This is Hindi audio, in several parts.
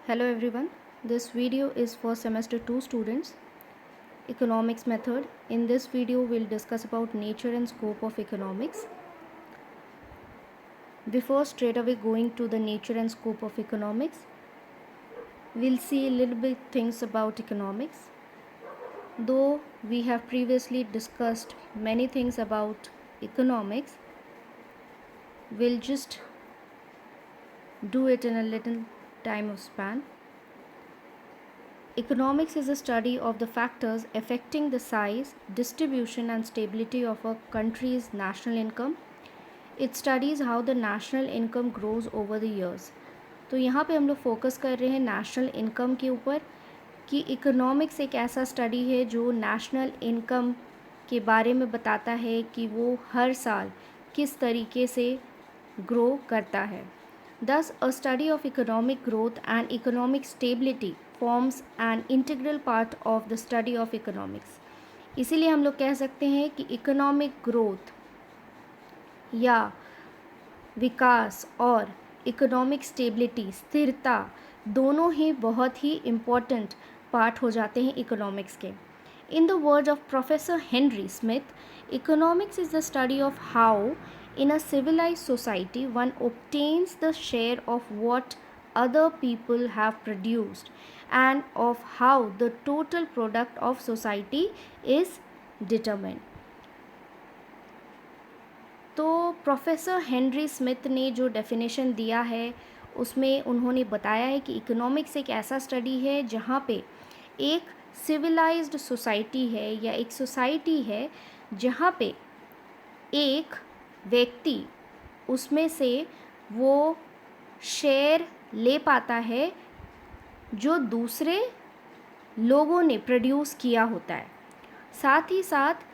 Hello everyone, this video is for semester 2 students, economics method. In this video we'll discuss about nature and scope of economics. Before straight away going to the nature and scope of economics, we'll see a little bit things about economics. Though we have previously discussed many things about economics, we'll just do it in a little time of span. Economics is a study of the factors affecting the size, distribution and stability of a country's national income. It studies how the national income grows over the years. तो यहाँ पे हम लोग फोकस कर रहे हैं नेशनल इनकम के ऊपर कि इकोनॉमिक्स एक ऐसा स्टडी है जो नेशनल इनकम के बारे में बताता है कि वो हर साल किस तरीके से ग्रो करता है. Thus, a study of economic growth and economic stability forms an integral part of the study of economics. इसीलिए हम लोग कह सकते हैं कि इकोनॉमिक ग्रोथ या विकास और इकोनॉमिक स्टेबिलिटी स्थिरता दोनों ही बहुत ही इम्पॉर्टेंट पार्ट हो जाते हैं इकोनॉमिक्स के. In the words of Professor Henry Smith, economics is the study of how, in a civilized society, one obtains the share of what other people have produced and of how the total product of society is determined. तो प्रोफेसर हेनरी स्मिथ ने जो डेफिनेशन दिया है उसमें उन्होंने बताया है कि इकोनॉमिक्स एक ऐसा स्टडी है जहाँ पे एक सिविलाइज्ड सोसाइटी है या एक सोसाइटी है जहाँ पे एक व्यक्ति उसमें से वो शेयर ले पाता है जो दूसरे लोगों ने प्रोड्यूस किया होता है. साथ ही साथ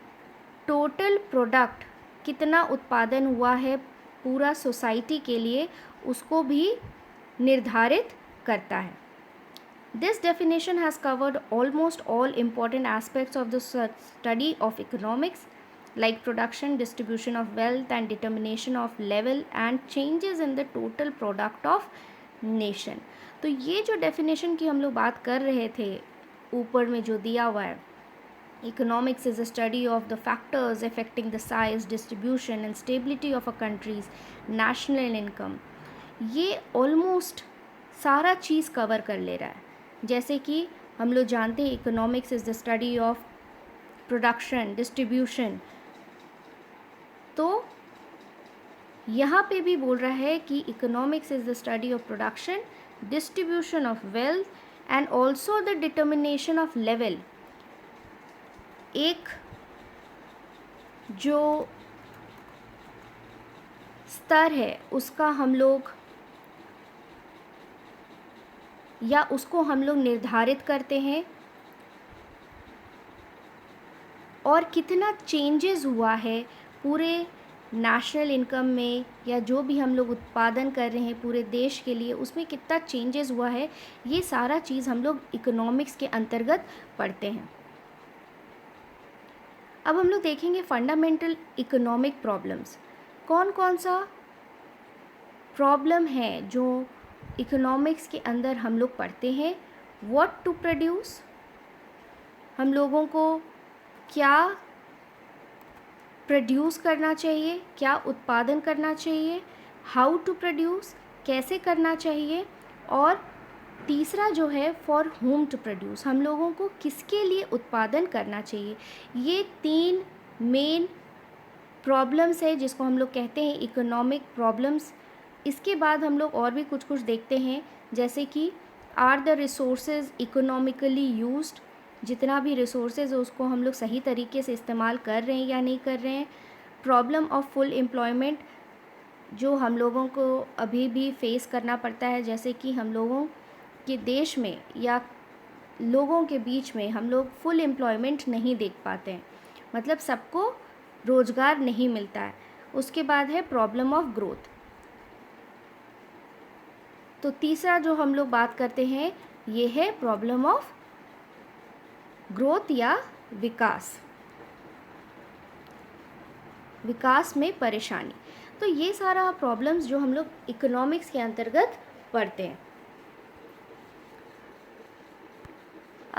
टोटल प्रोडक्ट कितना उत्पादन हुआ है पूरा सोसाइटी के लिए उसको भी निर्धारित करता है. This definition has covered almost all important aspects of the study of economics, like production, distribution of wealth and determination of level and changes in the total product of nation. तो ये जो definition की हम लोग बात कर रहे थे ऊपर में जो दिया हुआ है, economics is a study of the factors affecting the size, distribution and stability of a country's national income. ये almost सारा चीज़ कवर कर ले रहा है. जैसे कि हम लोग जानते हैं economics is the study of production, distribution. तो यहाँ पे भी बोल रहा है कि economics is the study of production, distribution of wealth and also the determination of level. एक जो स्तर है उसका हम लोग या उसको हम लोग निर्धारित करते हैं और कितना चेंजेस हुआ है पूरे नेशनल इनकम में या जो भी हम लोग उत्पादन कर रहे हैं पूरे देश के लिए उसमें कितना चेंजेस हुआ है, ये सारा चीज़ हम लोग इकोनॉमिक्स के अंतर्गत पढ़ते हैं. अब हम लोग देखेंगे फंडामेंटल इकोनॉमिक प्रॉब्लम्स. कौन कौन सा प्रॉब्लम है जो इकोनॉमिक्स के अंदर हम लोग पढ़ते हैं. व्हाट टू प्रोड्यूस, हम लोगों को क्या प्रोड्यूस करना चाहिए, क्या उत्पादन करना चाहिए. हाउ टू प्रोड्यूस, कैसे करना चाहिए. और तीसरा जो है फॉर होम टू प्रोड्यूस, हम लोगों को किसके लिए उत्पादन करना चाहिए. ये तीन मेन प्रॉब्लम्स है जिसको हम लोग कहते हैं इकोनॉमिक प्रॉब्लम्स. इसके बाद हम लोग और भी कुछ कुछ देखते हैं जैसे कि are the resources economically used, जितना भी रिसोर्सेज है उसको हम लोग सही तरीके से इस्तेमाल कर रहे हैं या नहीं कर रहे हैं. प्रॉब्लम ऑफ फुल एम्प्लॉयमेंट जो हम लोगों को अभी भी फेस करना पड़ता है, जैसे कि हम लोगों के देश में या लोगों के बीच में हम लोग फुल एम्प्लॉयमेंट नहीं देख पाते हैं, मतलब सबको रोज़गार नहीं मिलता है. उसके बाद है प्रॉब्लम ऑफ ग्रोथ. तो तीसरा जो हम लोग बात करते हैं ये है प्रॉब्लम ऑफ ग्रोथ या विकास, विकास में परेशानी. तो ये सारा प्रॉब्लम्स जो हम लोग इकोनॉमिक्स के अंतर्गत पढ़ते हैं.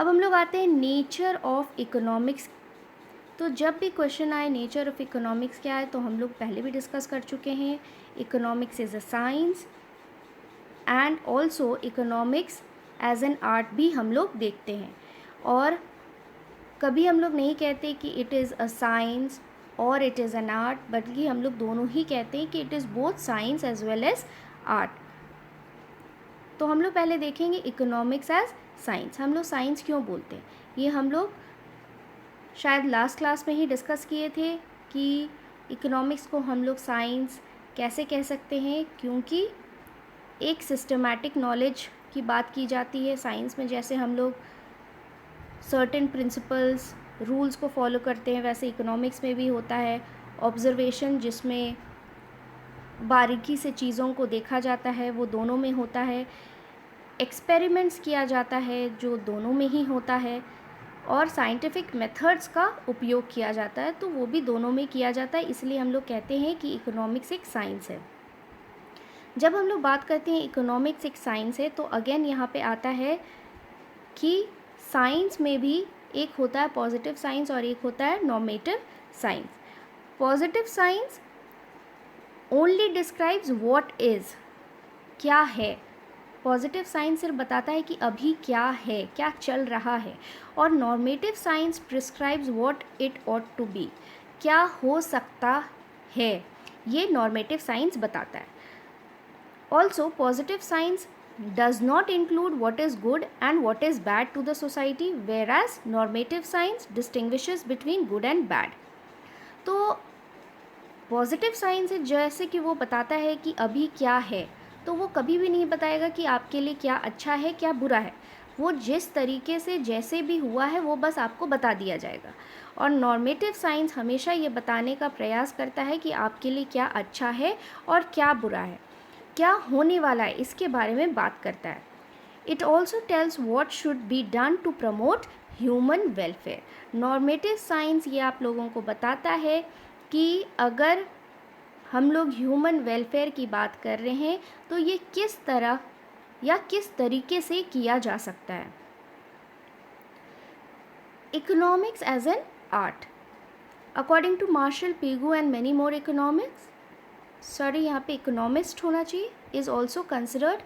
अब हम लोग आते हैं नेचर ऑफ इकोनॉमिक्स। तो जब भी क्वेश्चन आए नेचर ऑफ इकोनॉमिक्स क्या है, तो हम लोग पहले भी डिस्कस कर चुके हैं। Economics is a science and also economics as an art भी हम लोग देखते हैं। और कभी हम लोग नहीं कहते कि इट इज़ अ साइंस और इट इज़ एन आर्ट, बल्कि हम लोग दोनों ही कहते हैं कि it is both science as well as art. तो हम लोग पहले देखेंगे इकोनॉमिक्स एज साइंस। हम लोग साइंस क्यों बोलते हैं, ये हम लोग शायद लास्ट क्लास में ही डिस्कस किए थे कि इकोनॉमिक्स को हम लोग साइंस कैसे कह सकते हैं, क्योंकि एक सिस्टमैटिक नॉलेज की बात की जाती है साइंस में। जैसे हम लोग सर्टेन प्रिंसिपल्स रूल्स को फॉलो करते हैं, वैसे इकोनॉमिक्स में भी होता है ऑब्जर्वेशन, जिसमें बारीकी से चीज़ों को देखा जाता है, वो दोनों में होता है। एक्सपेरिमेंट्स किया जाता है, जो दोनों में ही होता है। और साइंटिफिक मेथड्स का उपयोग किया जाता है, तो वो भी दोनों में किया जाता है। इसलिए हम लोग कहते हैं कि इकोनॉमिक्स एक साइंस है। जब हम लोग बात करते हैं इकोनॉमिक्स एक साइंस है, तो अगेन यहाँ पे आता है कि साइंस में भी एक होता है पॉजिटिव साइंस और एक होता है normative science. Positive science only describes what is, क्या है। पॉजिटिव साइंस सिर्फ बताता है कि अभी क्या है, क्या चल रहा है। और normative science prescribes what it ought to be, क्या हो सकता है, ये नॉर्मेटिव साइंस बताता है। Also positive science does not include what is good and what is bad to the society, whereas normative science distinguishes between good and bad. तो पॉजिटिव साइंस है जैसे कि वो बताता है कि अभी क्या है, तो वो कभी भी नहीं बताएगा कि आपके लिए क्या अच्छा है क्या बुरा है। वो जिस तरीके से जैसे भी हुआ है वो बस आपको बता दिया जाएगा। और नॉर्मेटिव साइंस हमेशा ये बताने का प्रयास करता है कि आपके लिए क्या अच्छा है और क्या बुरा है, क्या होने वाला है, इसके बारे में बात करता है। It also tells what should be done to promote human welfare. Normative science ये आप लोगों को बताता है कि अगर हम लोग ह्यूमन वेलफेयर की बात कर रहे हैं तो ये किस तरह या किस तरीके से किया जा सकता है। Economics as an art, according to Marshall Pigou and many more economics, sorry यहाँ पे इकोनॉमिस्ट होना चाहिए, is also considered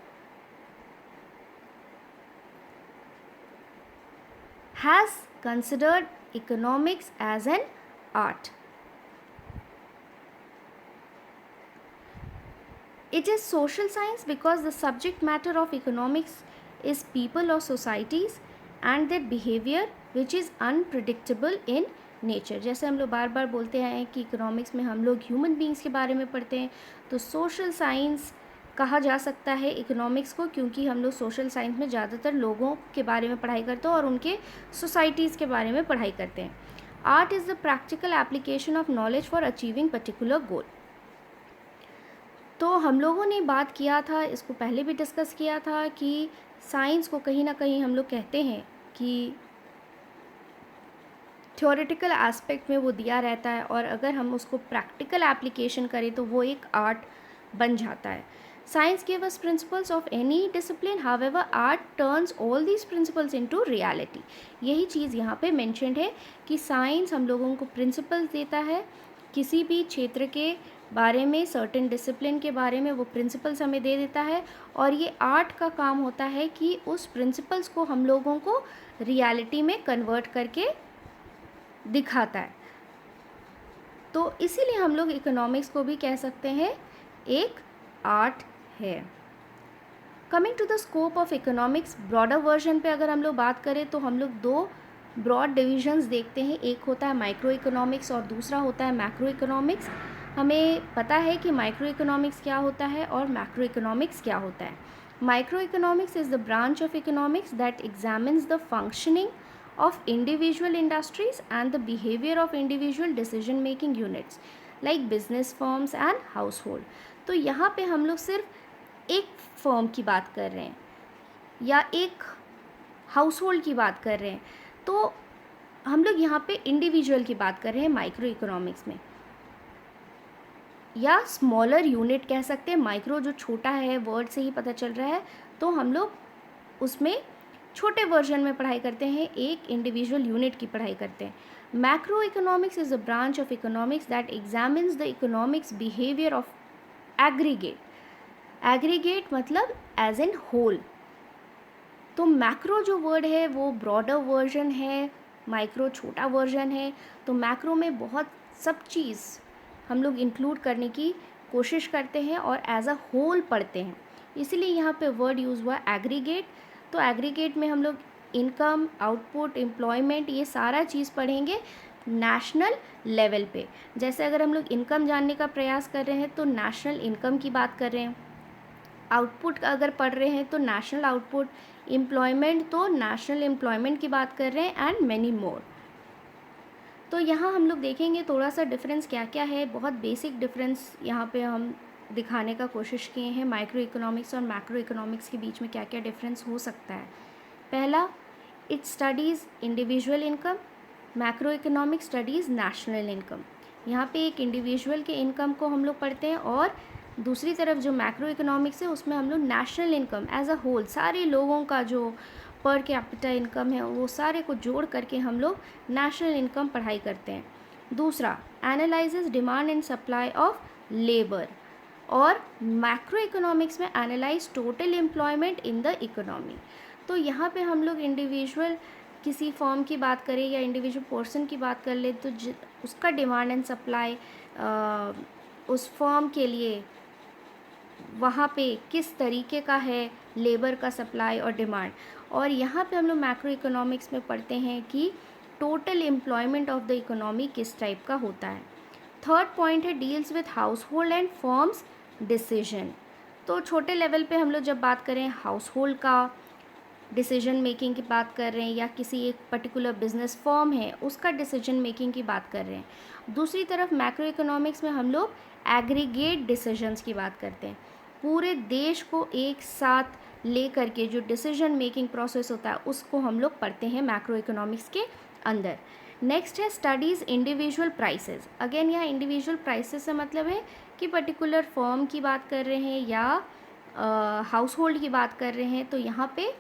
has considered economics as an art. It is social science because the subject matter of economics is people or societies and their behavior which is unpredictable in nature. जैसे हम लोग बार बार बोलते हैं कि इकोनॉमिक्स में हम लोग ह्यूमन बींग्स के बारे में पढ़ते हैं, तो सोशल साइंस कहा जा सकता है इकोनॉमिक्स को, क्योंकि हम लोग सोशल साइंस में ज़्यादातर लोगों के बारे में पढ़ाई करते हैं और उनके सोसाइटीज़ के बारे में पढ़ाई करते हैं. Art is the practical application of knowledge for achieving particular goal. तो हम लोगों ने बात किया था, इसको पहले भी डिस्कस किया था कि साइंस को कहीं ना कहीं हम लोग कहते हैं कि थ्योरेटिकल एस्पेक्ट में वो दिया रहता है, और अगर हम उसको प्रैक्टिकल एप्लीकेशन करें तो वो एक आर्ट बन जाता है. Science give us principles of any discipline, however art turns all these principles into reality. यही चीज़ यहाँ पे मेंशन्ड है कि साइंस हम लोगों को प्रिंसिपल्स देता है किसी भी क्षेत्र के बारे में, सर्टेन डिसिप्लिन के बारे में वो प्रिंसिपल्स हमें दे देता है, और ये आर्ट का काम होता है कि उस प्रिंसिपल्स को हम लोगों को रियलिटी में कन्वर्ट करके दिखाता है. तो इसीलिए हम लोग इकोनॉमिक्स को भी कह सकते हैं एक आर्ट है. Coming to the scope of economics, broader version पे अगर हम लोग बात करें तो हम लोग दो ब्रॉड डिविजन्स देखते हैं. एक होता है माइक्रो इकोनॉमिक्स और दूसरा होता है मैक्रो इकोनॉमिक्स. हमें पता है कि माइक्रो इकोनॉमिक्स क्या होता है और मैक्रो इकोनॉमिक्स क्या होता है. Micro economics is the branch of economics that examines the functioning of individual industries and the behavior of individual decision making units like business firms and household. तो यहाँ पे हम लोग सिर्फ एक फर्म की बात कर रहे हैं या एक हाउसहोल्ड की बात कर रहे हैं, तो हम लोग यहाँ पे इंडिविजुअल की बात कर रहे हैं माइक्रो इकोनॉमिक्स में, या स्मॉलर यूनिट कह सकते हैं. माइक्रो जो छोटा है, वर्ड से ही पता चल रहा है, तो हम लोग उसमें छोटे वर्जन में पढ़ाई करते हैं, एक इंडिविजुअल यूनिट की पढ़ाई करते हैं। Macro economics is a branch of economics that examines the economics behaviour of aggregate. Aggregate मतलब एज इन होल। तो मैक्रो जो वर्ड है वो ब्रॉडर वर्जन है, माइक्रो छोटा वर्जन है। तो मैक्रो में बहुत सब चीज़ हम लोग इंक्लूड करने की कोशिश करते हैं और एज अ होल पढ़ते हैं, इसीलिए यहाँ पे वर्ड यूज़ हुआ एग्रीगेट। तो एग्रीगेट में हम लोग इनकम, आउटपुट, एम्प्लॉयमेंट, ये सारा चीज़ पढ़ेंगे नेशनल लेवल पे। जैसे अगर हम लोग इनकम जानने का प्रयास कर रहे हैं तो नेशनल इनकम की बात कर रहे हैं, आउटपुट अगर पढ़ रहे हैं तो नेशनल आउटपुट, एम्प्लॉयमेंट तो नेशनल एम्प्लॉयमेंट की बात कर रहे हैं, एंड मैनी मोर। तो यहाँ हम लोग देखेंगे थोड़ा सा डिफरेंस क्या क्या है, बहुत बेसिक डिफरेंस यहाँ पे हम दिखाने का कोशिश किए हैं। माइक्रो इकोनॉमिक्स और मैक्रो इकोनॉमिक्स के बीच में क्या क्या डिफरेंस हो सकता है। पहला, it studies individual income, macro economic studies national income. यहाँ पे एक इंडिविजुअल के इनकम को हम लोग पढ़ते हैं, और दूसरी तरफ जो मैक्रो इकोनॉमिक्स है उसमें हम लोग national income as a whole, सारे लोगों का जो पर कैपिटा इनकम है वो सारे को जोड़ करके हम लोग नेशनल इनकम पढ़ाई करते हैं। दूसरा, analyses demand and supply of labour, और मैक्रो इकोनॉमिक्स में analyse total employment in the economy. तो यहाँ पे हम लोग इंडिविजुअल किसी फॉर्म की बात करें या इंडिविजुअल पर्सन की बात कर ले तो उसका डिमांड एंड सप्लाई, उस फॉर्म के लिए वहाँ पे किस तरीके का है लेबर का सप्लाई और डिमांड। और यहाँ पे हम लोग मैक्रो इकोनॉमिक्स में पढ़ते हैं कि total employment of the economy किस टाइप का होता है। थर्ड पॉइंट है deals with house hold and firms decision. तो छोटे लेवल पे हम लोग जब बात करें हाउस होल्ड का डिसीजन मेकिंग की बात कर रहे हैं, या किसी एक पर्टिकुलर बिजनेस फर्म है उसका डिसीजन मेकिंग की बात कर रहे हैं। दूसरी तरफ मैक्रो इकोनॉमिक्स में हम लोग एग्रीगेट डिसीजंस की बात करते हैं, पूरे देश को एक साथ ले करके जो डिसीजन मेकिंग प्रोसेस होता है उसको हम लोग पढ़ते हैं मैक्रो इकोनॉमिक्स के अंदर। नेक्स्ट है स्टडीज़ इंडिविजुअल प्राइसेस। अगेन यहाँ इंडिविजुअल प्राइसेस से मतलब है कि पर्टिकुलर फर्म की बात कर रहे हैं या हाउस होल्ड की बात कर रहे हैं, तो यहाँ पे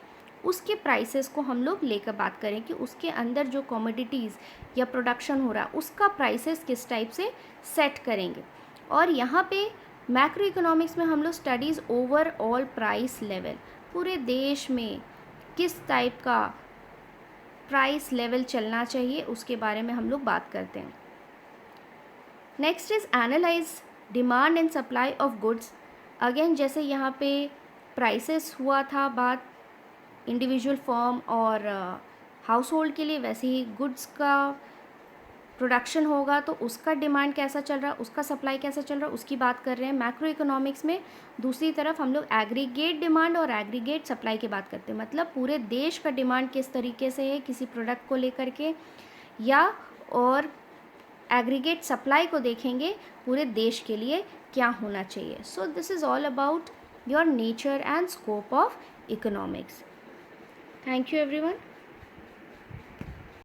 उसके प्राइसेस को हम लोग लेकर बात करें कि उसके अंदर जो कमोडिटीज़ या प्रोडक्शन हो रहा है उसका प्राइसेस किस टाइप से सेट करेंगे। और यहाँ पे मैक्रो इकोनॉमिक्स में हम लोग स्टडीज़ ओवरऑल प्राइस लेवल, पूरे देश में किस टाइप का प्राइस लेवल चलना चाहिए उसके बारे में हम लोग बात करते हैं। Next is analyse demand and supply of goods. Again जैसे यहाँ पे प्राइसेस हुआ था बात इंडिविजुअल फर्म और हाउस होल्ड के लिए, वैसे ही गुड्स का प्रोडक्शन होगा तो उसका डिमांड कैसा चल रहा है, उसका सप्लाई कैसा चल रहा है, उसकी बात कर रहे हैं मैक्रो इकोनॉमिक्स में। दूसरी तरफ हम लोग एग्रीगेट डिमांड और एग्रीगेट सप्लाई की बात करते हैं, मतलब पूरे देश का डिमांड किस तरीके से है किसी प्रोडक्ट को लेकर के, या और एग्रीगेट सप्लाई को देखेंगे पूरे देश के लिए क्या होना चाहिए। So this is all about your nature and scope of economics. Thank you everyone.